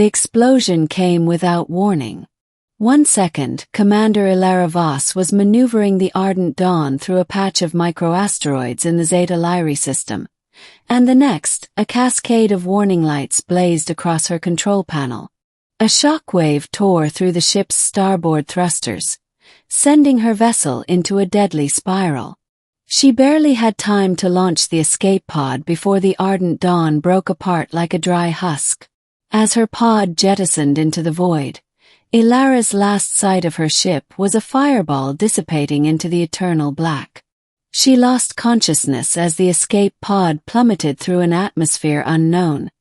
The explosion came without warning. 1 second, Commander Elara Voss was maneuvering the Ardent Dawn through a patch of microasteroids in the Zeta Lyrae system, and the next, a cascade of warning lights blazed across her control panel. A shockwave tore through the ship's starboard thrusters, sending her vessel into a deadly spiral. She barely had time to launch the escape pod before the Ardent Dawn broke apart like a dry husk. As her pod jettisoned into the void, Elara's last sight of her ship was a fireball dissipating into the eternal black. She lost consciousness as the escape pod plummeted through an atmosphere unknown,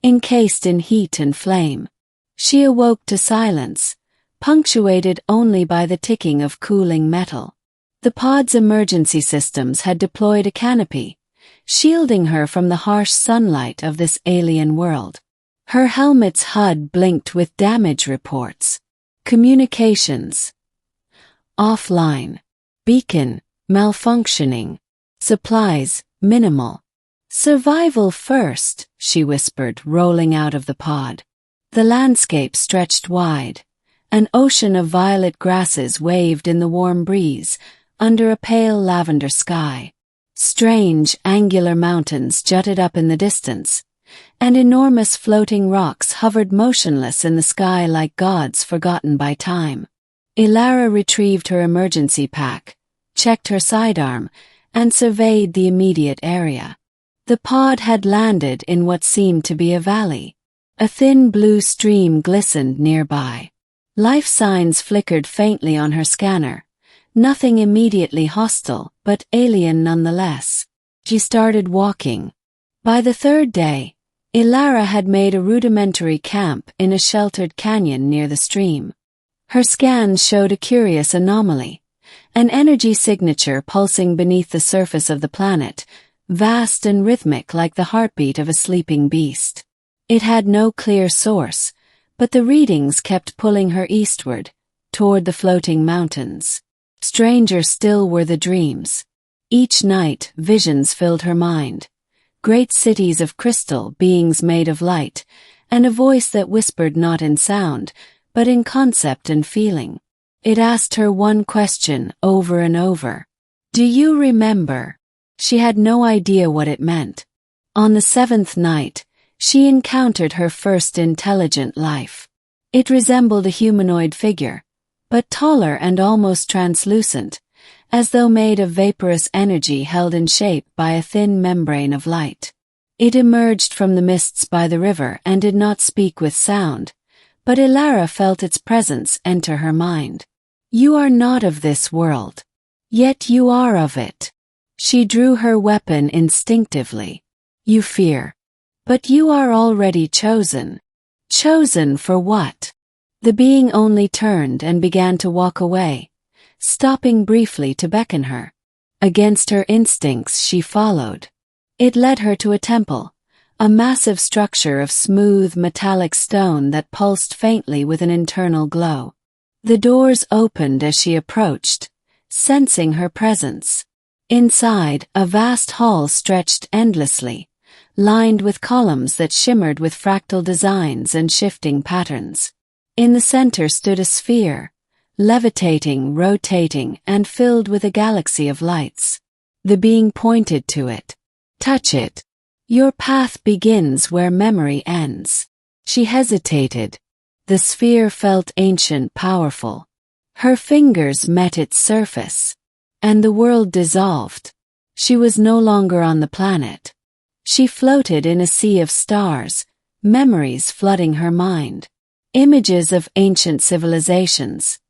encased in heat and flame. She awoke to silence, punctuated only by the ticking of cooling metal. The pod's emergency systems had deployed a canopy, shielding her from the harsh sunlight of this alien world. Her helmet's HUD blinked with damage reports. Communications offline. Beacon malfunctioning. Supplies minimal. Survival first, she whispered, rolling out of the pod. The landscape stretched wide. An ocean of violet grasses waved in the warm breeze, under a pale lavender sky. Strange, angular mountains jutted up in the distance, and enormous floating rocks hovered motionless in the sky like gods forgotten by time. Elara retrieved her emergency pack, checked her sidearm, and surveyed the immediate area. The pod had landed in what seemed to be a valley. A thin blue stream glistened nearby. Life signs flickered faintly on her scanner. Nothing immediately hostile, but alien nonetheless. She started walking. By the third day, Elara had made a rudimentary camp in a sheltered canyon near the stream. Her scans showed a curious anomaly, an energy signature pulsing beneath the surface of the planet, vast and rhythmic like the heartbeat of a sleeping beast. It had no clear source, but the readings kept pulling her eastward, toward the floating mountains. Stranger still were the dreams. Each night, visions filled her mind. Great cities of crystal, beings made of light, and a voice that whispered not in sound, but in concept and feeling. It asked her one question over and over. Do you remember? She had no idea what it meant. On the 7th night, she encountered her first intelligent life. It resembled a humanoid figure, but taller and almost translucent, as though made of vaporous energy held in shape by a thin membrane of light. It emerged from the mists by the river and did not speak with sound, but Elara felt its presence enter her mind. You are not of this world. Yet you are of it. She drew her weapon instinctively. You fear. But you are already chosen. Chosen for what? The being only turned and began to walk away, stopping briefly to beckon her. Against her instincts she followed. It led her to a temple, a massive structure of smooth metallic stone that pulsed faintly with an internal glow. The doors opened as she approached, sensing her presence. Inside, a vast hall stretched endlessly, lined with columns that shimmered with fractal designs and shifting patterns. In the center stood a sphere, levitating, rotating, and filled with a galaxy of lights. The being pointed to it. Touch it. Your path begins where memory ends. She hesitated. The sphere felt ancient, powerful. Her fingers met its surface, and the world dissolved. She was no longer on the planet. She floated in a sea of stars, memories flooding her mind. Images of ancient civilizations,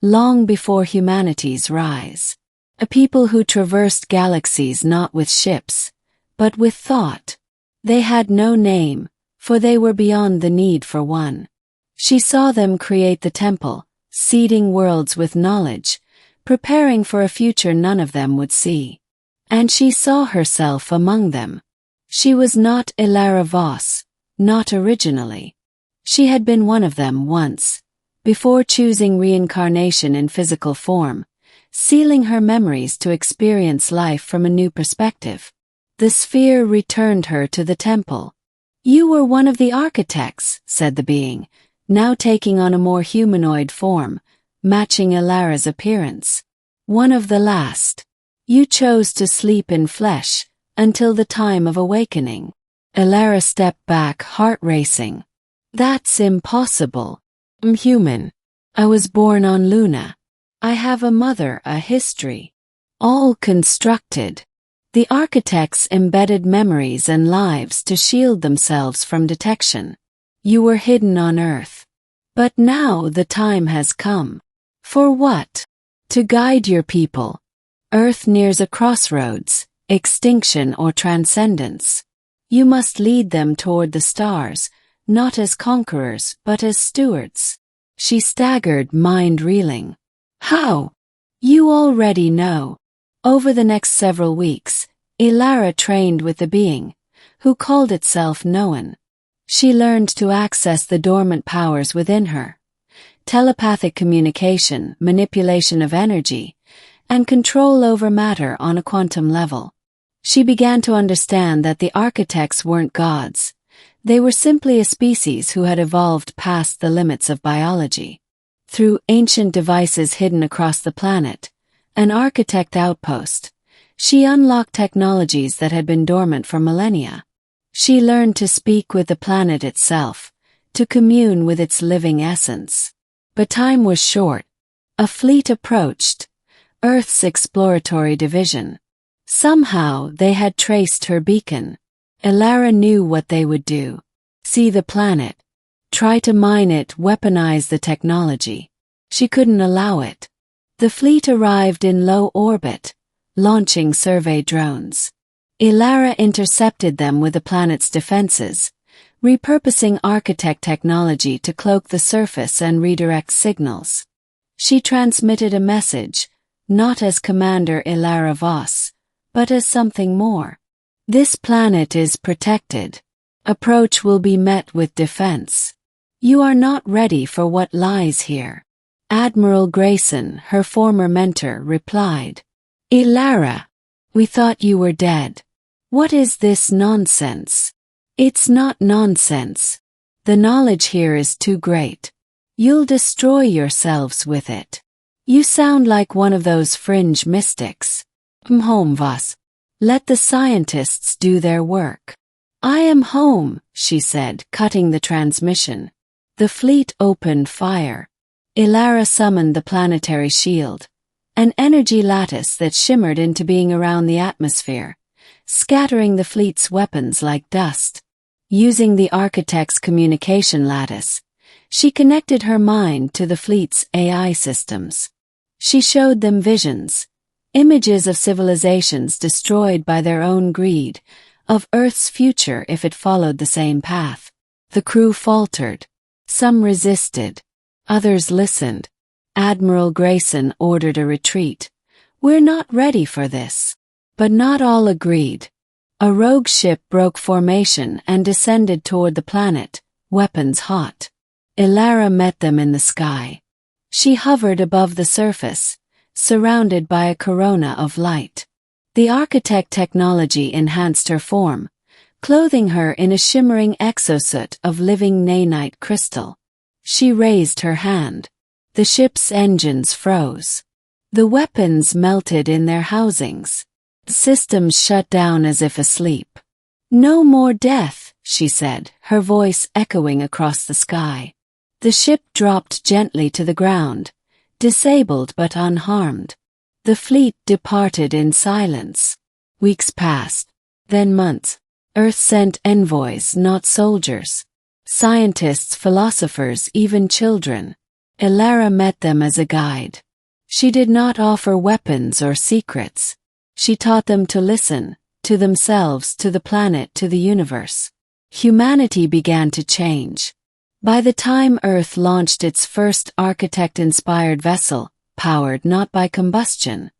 long before humanity's rise. A people who traversed galaxies not with ships, but with thought. They had no name, for they were beyond the need for one. She saw them create the temple, seeding worlds with knowledge, preparing for a future none of them would see. And she saw herself among them. She was not Elara Voss, not originally. She had been one of them once, before choosing reincarnation in physical form, sealing her memories to experience life from a new perspective. The sphere returned her to the temple. You were one of the architects, said the being, now taking on a more humanoid form, matching Elara's appearance. One of the last. You chose to sleep in flesh, until the time of awakening. Elara stepped back, heart racing. That's impossible. I'm human. I was born on Luna. I have a mother, a history. All constructed. The architects embedded memories and lives to shield themselves from detection. You were hidden on Earth. But now the time has come. For what? To guide your people. Earth nears a crossroads, extinction or transcendence. You must lead them toward the stars, not as conquerors but as stewards. She staggered, mind reeling. How? You already know. Over the next several weeks, Elara trained with the being, who called itself Known. She learned to access the dormant powers within her. Telepathic communication, manipulation of energy, and control over matter on a quantum level. She began to understand that the architects weren't gods. They were simply a species who had evolved past the limits of biology. Through ancient devices hidden across the planet, an architect outpost, she unlocked technologies that had been dormant for millennia. She learned to speak with the planet itself, to commune with its living essence. But time was short. A fleet approached, Earth's exploratory division. Somehow they had traced her beacon. Elara knew what they would do. See the planet. Try to mine it, weaponize the technology. She couldn't allow it. The fleet arrived in low orbit, launching survey drones. Elara intercepted them with the planet's defenses, repurposing architect technology to cloak the surface and redirect signals. She transmitted a message, not as Commander Elara Voss, but as something more. This planet is protected. Approach will be met with defense. You are not ready for what lies here. Admiral Grayson, her former mentor, replied. Elara, we thought you were dead. What is this nonsense? It's not nonsense. The knowledge here is too great. You'll destroy yourselves with it. You sound like one of those fringe mystics. Home, Voss. Let the scientists do their work. I am home, she said, cutting the transmission. The fleet opened fire. Elara summoned the planetary shield, an energy lattice that shimmered into being around the atmosphere, scattering the fleet's weapons like dust. Using the architect's communication lattice, she connected her mind to the fleet's AI systems. She showed them visions, images of civilizations destroyed by their own greed, of Earth's future if it followed the same path. The crew faltered. Some resisted. Others listened. Admiral Grayson ordered a retreat. We're not ready for this. But not all agreed. A rogue ship broke formation and descended toward the planet, weapons hot. Elara met them in the sky. She hovered above the surface, surrounded by a corona of light. The architect technology enhanced her form, clothing her in a shimmering exosuit of living nanite crystal. She raised her hand. The ship's engines froze. The weapons melted in their housings. Systems shut down as if asleep. No more death, she said, her voice echoing across the sky. The ship dropped gently to the ground, disabled but unharmed. The fleet departed in silence. Weeks passed, then months. Earth sent envoys, not soldiers. Scientists, philosophers, even children. Elara met them as a guide. She did not offer weapons or secrets. She taught them to listen, to themselves, to the planet, to the universe. Humanity began to change. By the time Earth launched its first architect-inspired vessel, powered not by combustion,